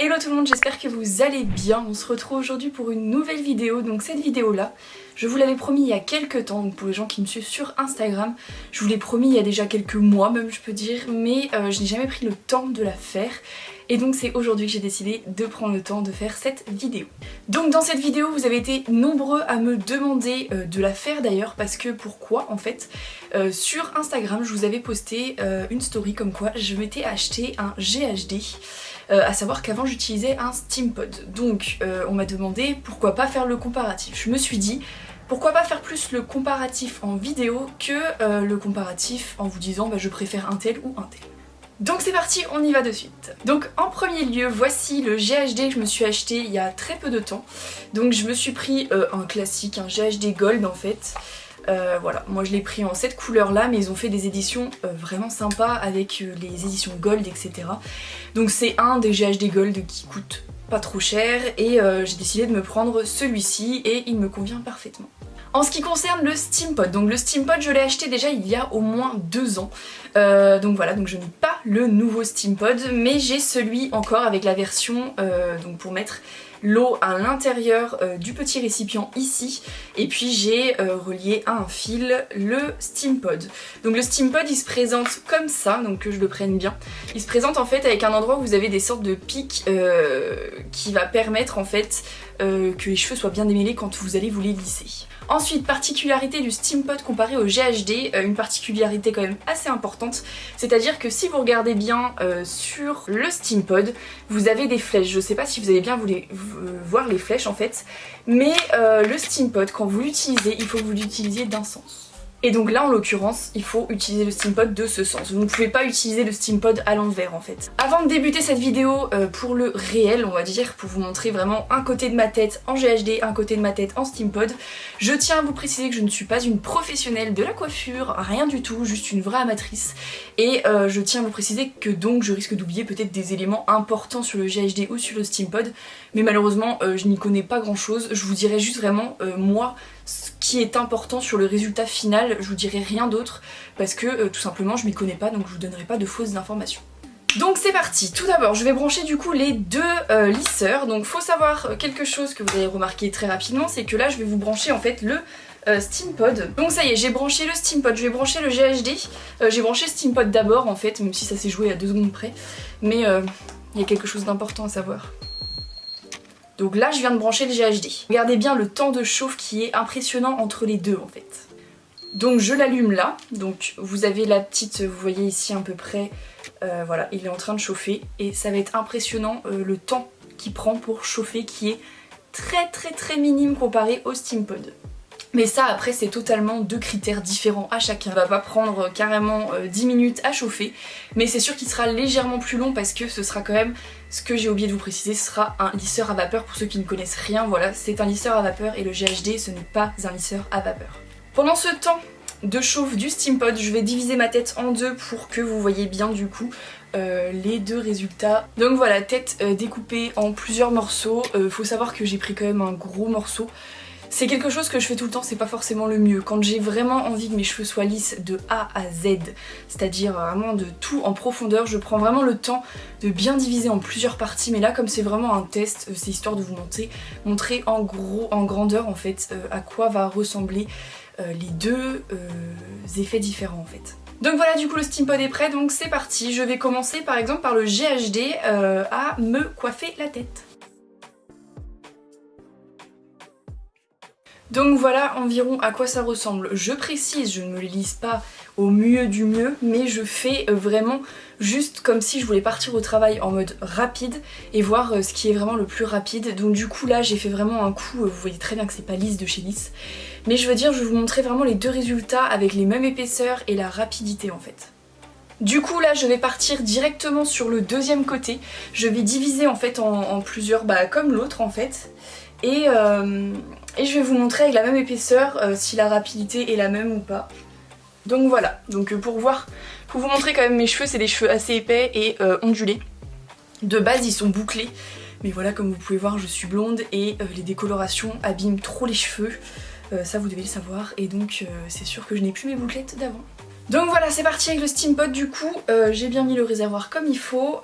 Hello tout le monde, j'espère que vous allez bien. On se retrouve aujourd'hui pour une nouvelle vidéo. Donc cette vidéo là, je vous l'avais promis il y a quelques temps, donc pour les gens qui me suivent sur Instagram, je vous l'ai promis il y a déjà quelques mois même je peux dire, mais je n'ai jamais pris le temps de la faire. Et donc c'est aujourd'hui que j'ai décidé de prendre le temps de faire cette vidéo. Donc dans cette vidéo vous avez été nombreux à me demander de la faire d'ailleurs, parce que pourquoi en fait sur Instagram je vous avais posté une story comme quoi je m'étais acheté un GHD. À savoir qu'avant j'utilisais un SteamPod. Donc on m'a demandé pourquoi pas faire le comparatif. Je me suis dit pourquoi pas faire plus le comparatif en vidéo que le comparatif en vous disant bah, je préfère un tel ou un tel. Donc c'est parti, on y va de suite. Donc en premier lieu, voici le GHD que je me suis acheté il y a très peu de temps. Donc je me suis pris un classique, un GHD Gold en fait. Voilà, moi je l'ai pris en cette couleur là, mais ils ont fait des éditions vraiment sympas avec les éditions Gold, etc. Donc c'est un des GHD Gold qui coûte pas trop cher et j'ai décidé de me prendre celui-ci et il me convient parfaitement. En ce qui concerne le SteamPod, donc le SteamPod je l'ai acheté déjà il y a au moins 2 ans. Donc voilà, donc je n'ai pas le nouveau SteamPod, mais j'ai celui encore avec la version donc pour mettre l'eau à l'intérieur du petit récipient ici, et puis j'ai relié à un fil le SteamPod. Donc le SteamPod il se présente comme ça, donc que je le prenne bien. Il se présente en fait avec un endroit où vous avez des sortes de pics qui va permettre en fait que les cheveux soient bien démêlés quand vous allez vous les lisser. Ensuite, particularité du SteamPod comparé au GHD, une particularité quand même assez importante, c'est-à-dire que si vous regardez bien sur le SteamPod, vous avez des flèches. Je sais pas si vous allez bien voir les flèches en fait, mais le SteamPod, quand vous l'utilisez, il faut que vous l'utilisiez d'un sens. Et donc là en l'occurrence il faut utiliser le SteamPod de ce sens. Vous ne pouvez pas utiliser le SteamPod à l'envers en fait. Avant de débuter cette vidéo pour le réel on va dire, pour vous montrer vraiment un côté de ma tête en GHD, un côté de ma tête en SteamPod, je tiens à vous préciser que je ne suis pas une professionnelle de la coiffure, rien du tout, juste une vraie amatrice. Et je tiens à vous préciser que donc je risque d'oublier peut-être des éléments importants sur le GHD ou sur le SteamPod, mais malheureusement je n'y connais pas grand chose. Je vous dirai juste vraiment moi ce qui est important sur le résultat final, je vous dirai rien d'autre parce que tout simplement je m'y connais pas, donc je vous donnerai pas de fausses informations. Donc c'est parti. Tout d'abord je vais brancher du coup les deux lisseurs. Donc faut savoir quelque chose que vous avez remarqué très rapidement, c'est que là je vais vous brancher en fait le SteamPod. Donc ça y est, j'ai branché le SteamPod, je vais brancher le GHD. J'ai branché le SteamPod d'abord en fait, même si ça s'est joué à 2 secondes près, mais il y a quelque chose d'important à savoir. Donc là je viens de brancher le GHD. Regardez bien le temps de chauffe qui est impressionnant entre les deux en fait. Donc je l'allume là, donc vous avez la petite, vous voyez ici à peu près, voilà, il est en train de chauffer et ça va être impressionnant le temps qu'il prend pour chauffer qui est très minime comparé au SteamPod. Mais ça après c'est totalement 2 critères différents à chacun. Ça va pas prendre carrément 10 minutes à chauffer, mais c'est sûr qu'il sera légèrement plus long parce que ce sera quand même, ce que j'ai oublié de vous préciser, ce sera un lisseur à vapeur pour ceux qui ne connaissent rien, voilà, c'est un lisseur à vapeur et le GHD ce n'est pas un lisseur à vapeur. Pendant ce temps de chauffe du SteamPod, je vais diviser ma tête en deux pour que vous voyez bien du coup les deux résultats. Donc voilà, tête découpée en plusieurs morceaux, faut savoir que j'ai pris quand même un gros morceau. C'est quelque chose que je fais tout le temps, c'est pas forcément le mieux. Quand j'ai vraiment envie que mes cheveux soient lisses de A à Z, c'est-à-dire vraiment de tout en profondeur, je prends vraiment le temps de bien diviser en plusieurs parties. Mais là, comme c'est vraiment un test, c'est histoire de vous montrer en gros, en grandeur en fait, à quoi va ressembler les deux effets différents en fait. Donc voilà, du coup le SteamPod est prêt, donc c'est parti. Je vais commencer par exemple par le GHD à me coiffer la tête. Donc voilà environ à quoi ça ressemble. Je précise, je ne me les lisse pas au mieux du mieux, mais je fais vraiment juste comme si je voulais partir au travail en mode rapide et voir ce qui est vraiment le plus rapide. Donc du coup là j'ai fait vraiment un coup, vous voyez très bien que c'est pas lisse de chez Lisse, mais je veux dire je vais vous montrer vraiment les deux résultats avec les mêmes épaisseurs et la rapidité en fait. Du coup là je vais partir directement sur le deuxième côté, je vais diviser en fait en plusieurs, comme l'autre en fait, et je vais vous montrer avec la même épaisseur si la rapidité est la même ou pas. Donc voilà, donc pour vous montrer quand même mes cheveux, c'est des cheveux assez épais et ondulés. De base ils sont bouclés, mais voilà comme vous pouvez voir je suis blonde et les décolorations abîment trop les cheveux, ça vous devez le savoir, et donc c'est sûr que je n'ai plus mes bouclettes d'avant. Donc voilà, c'est parti avec le SteamPod du coup, j'ai bien mis le réservoir comme il faut.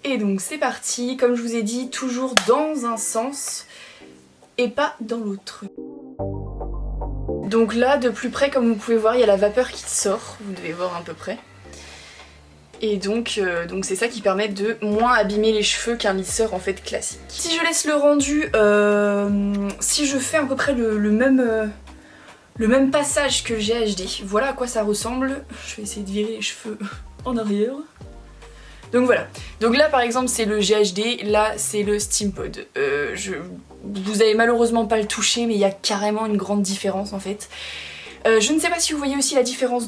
Et donc c'est parti, comme je vous ai dit, toujours dans un sens et pas dans l'autre. Donc là, de plus près, comme vous pouvez voir, il y a la vapeur qui sort, vous devez voir à peu près. Et donc c'est ça qui permet de moins abîmer les cheveux qu'un lisseur en fait classique. Si je laisse le rendu, si je fais à peu près le même passage que le GHD, voilà à quoi ça ressemble. Je vais essayer de virer les cheveux en arrière. Donc voilà, donc là par exemple c'est le GHD, là c'est le Steampod. Vous avez malheureusement pas le toucher, mais il y a carrément une grande différence en fait. Je ne sais pas si vous voyez aussi la différence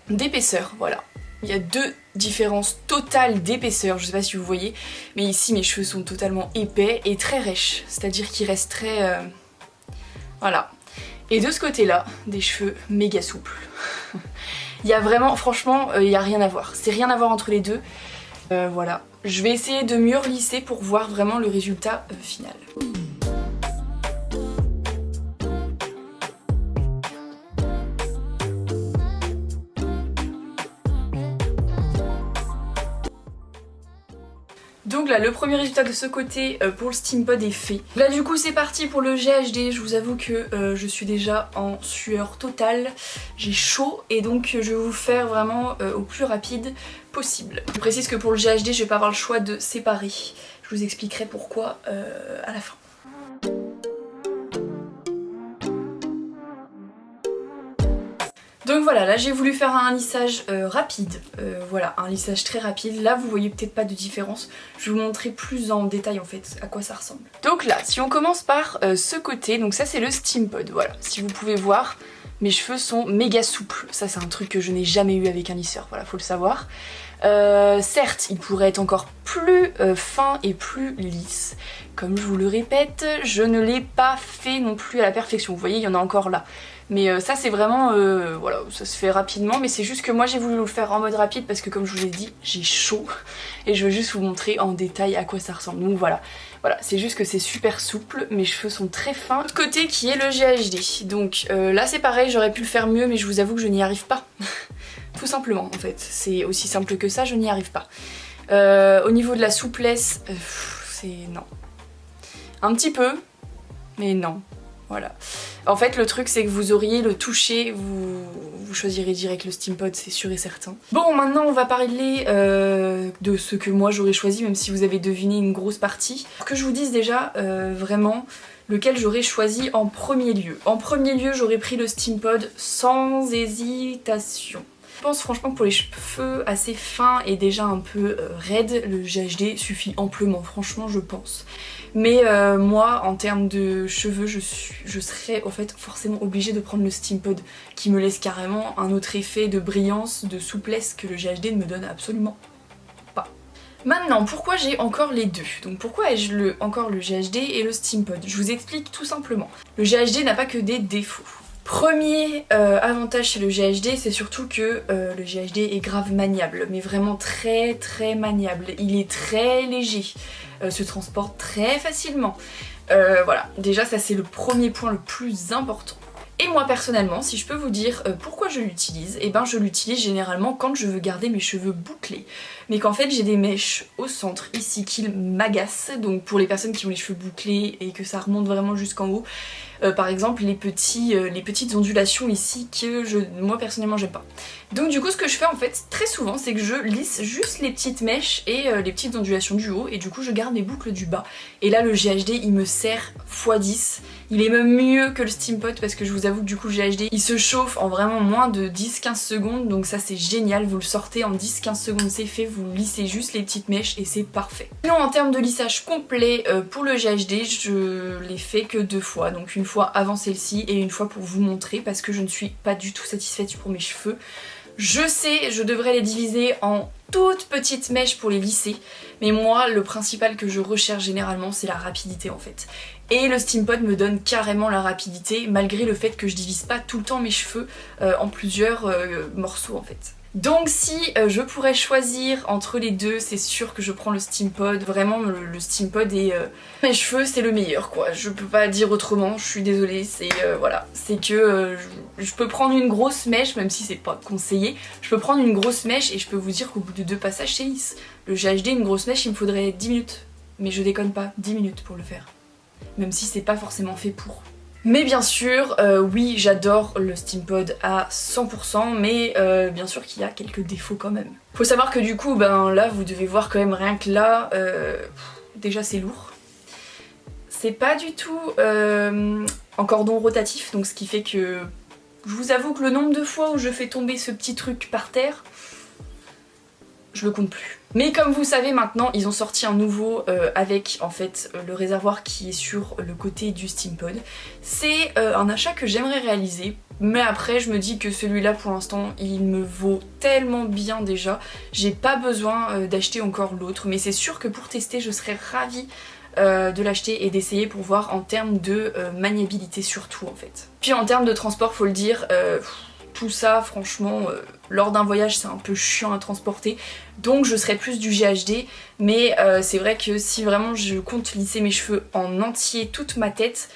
d'épaisseur, voilà. Il y a deux différences totales d'épaisseur, je sais pas si vous voyez, mais ici mes cheveux sont totalement épais et très rêches, c'est-à-dire qu'ils restent très... voilà. Et de ce côté-là, des cheveux méga souples. Il y a vraiment, franchement, il n'y a rien à voir. C'est rien à voir entre les deux. Voilà. Je vais essayer de mieux relisser pour voir vraiment le résultat final. Donc là, le premier résultat de ce côté pour le Steampod est fait. Là du coup c'est parti pour le GHD, je vous avoue que je suis déjà en sueur totale, j'ai chaud et donc je vais vous faire vraiment au plus rapide possible. Je précise que pour le GHD je vais pas avoir le choix de séparer, je vous expliquerai pourquoi à la fin. Donc voilà, là j'ai voulu faire un lissage rapide, voilà, un lissage très rapide. Là vous voyez peut-être pas de différence, je vais vous montrer plus en détail en fait à quoi ça ressemble. Donc là, si on commence par ce côté, donc ça c'est le Steampod, voilà. Si vous pouvez voir, mes cheveux sont méga souples, ça c'est un truc que je n'ai jamais eu avec un lisseur, voilà, faut le savoir. Certes, il pourrait être encore plus fin et plus lisse. Comme je vous le répète, je ne l'ai pas fait non plus à la perfection, vous voyez, il y en a encore là. Mais ça c'est vraiment, voilà, ça se fait rapidement, mais c'est juste que moi j'ai voulu le faire en mode rapide parce que comme je vous l'ai dit, j'ai chaud et je veux juste vous montrer en détail à quoi ça ressemble. Donc voilà, c'est juste que c'est super souple, mes cheveux sont très fins. L'autre côté qui est le GHD, donc là c'est pareil, j'aurais pu le faire mieux mais je vous avoue que je n'y arrive pas. Tout simplement en fait, c'est aussi simple que ça, je n'y arrive pas. Au niveau de la souplesse, c'est non. Un petit peu, mais non. Voilà. En fait, le truc, c'est que vous auriez le toucher, vous choisirez direct le Steampod, c'est sûr et certain. Bon, maintenant, on va parler de ce que moi j'aurais choisi, même si vous avez deviné une grosse partie. Que je vous dise déjà, vraiment, lequel j'aurais choisi en premier lieu. En premier lieu, j'aurais pris le Steampod sans hésitation. Je pense franchement que pour les cheveux assez fins et déjà un peu raides, le GHD suffit amplement, franchement je pense. Mais moi en termes de cheveux je serais en fait forcément obligée de prendre le Steampod qui me laisse carrément un autre effet de brillance, de souplesse que le GHD ne me donne absolument pas. Maintenant, pourquoi j'ai encore les deux? Donc pourquoi ai-je encore le GHD et le Steampod? Je vous explique tout simplement. Le GHD n'a pas que des défauts. Premier avantage chez le GHD, c'est surtout que le GHD est grave maniable, mais vraiment très très maniable. Il est très léger, se transporte très facilement. Voilà, déjà ça c'est le premier point le plus important. Et moi personnellement, si je peux vous dire pourquoi je l'utilise, et ben je l'utilise généralement quand je veux garder mes cheveux bouclés. Mais qu'en fait j'ai des mèches au centre ici qui m'agacent, donc pour les personnes qui ont les cheveux bouclés et que ça remonte vraiment jusqu'en haut, par exemple les petites ondulations ici que moi personnellement j'aime pas. Donc du coup ce que je fais en fait très souvent c'est que je lisse juste les petites mèches et les petites ondulations du haut et du coup je garde mes boucles du bas. Et là le GHD il me sert x10, il est même mieux que le Steampod parce que je vous avoue que du coup le GHD il se chauffe en vraiment moins de 10-15 secondes, donc ça c'est génial, vous le sortez en 10-15 secondes c'est fait, vous lissez juste les petites mèches et c'est parfait. Sinon en termes de lissage complet pour le GHD je l'ai fait que 2 fois, donc une fois avant celle-ci et une fois pour vous montrer parce que je ne suis pas du tout satisfaite pour mes cheveux. Je sais, je devrais les diviser en toutes petites mèches pour les lisser, mais moi le principal que je recherche généralement c'est la rapidité en fait. Et le Steampod me donne carrément la rapidité malgré le fait que je divise pas tout le temps mes cheveux en plusieurs morceaux en fait. Donc si je pourrais choisir entre les deux, c'est sûr que je prends le Steampod. Vraiment le Steampod et mes cheveux c'est le meilleur quoi. Je peux pas dire autrement, je suis désolée, c'est voilà. C'est que je peux prendre une grosse mèche, même si c'est pas conseillé. Je peux prendre une grosse mèche et je peux vous dire qu'au bout de 2 passages c'est lisse. Le GHD, une grosse mèche, il me faudrait 10 minutes. Mais je déconne pas, 10 minutes pour le faire. Même si c'est pas forcément fait pour. Mais bien sûr, oui, j'adore le Steampod à 100%, mais bien sûr qu'il y a quelques défauts quand même. Faut savoir que du coup, ben là, vous devez voir quand même rien que là, déjà c'est lourd. C'est pas du tout en cordon rotatif, donc ce qui fait que je vous avoue que le nombre de fois où je fais tomber ce petit truc par terre, je le compte plus. Mais comme vous savez maintenant, ils ont sorti un nouveau avec en fait le réservoir qui est sur le côté du Steampod. C'est un achat que j'aimerais réaliser, mais après je me dis que celui-là pour l'instant il me vaut tellement bien déjà. J'ai pas besoin d'acheter encore l'autre, mais c'est sûr que pour tester je serais ravie de l'acheter et d'essayer pour voir en termes de maniabilité surtout en fait. Puis en termes de transport, faut le dire, tout ça franchement lors d'un voyage c'est un peu chiant à transporter, donc je serais plus du GHD, mais c'est vrai que si vraiment je compte lisser mes cheveux en entier, toute ma tête,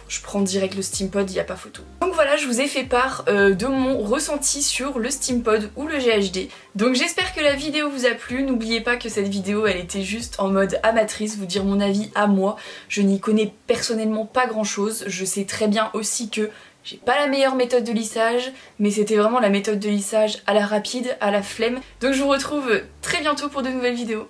je prends direct le Steampod, il n'y a pas photo. Donc voilà, je vous ai fait part de mon ressenti sur le Steampod ou le GHD. Donc j'espère que la vidéo vous a plu. N'oubliez pas que cette vidéo, elle était juste en mode amatrice, vous dire mon avis à moi. Je n'y connais personnellement pas grand chose. Je sais très bien aussi que j'ai pas la meilleure méthode de lissage, mais c'était vraiment la méthode de lissage à la rapide, à la flemme. Donc je vous retrouve très bientôt pour de nouvelles vidéos.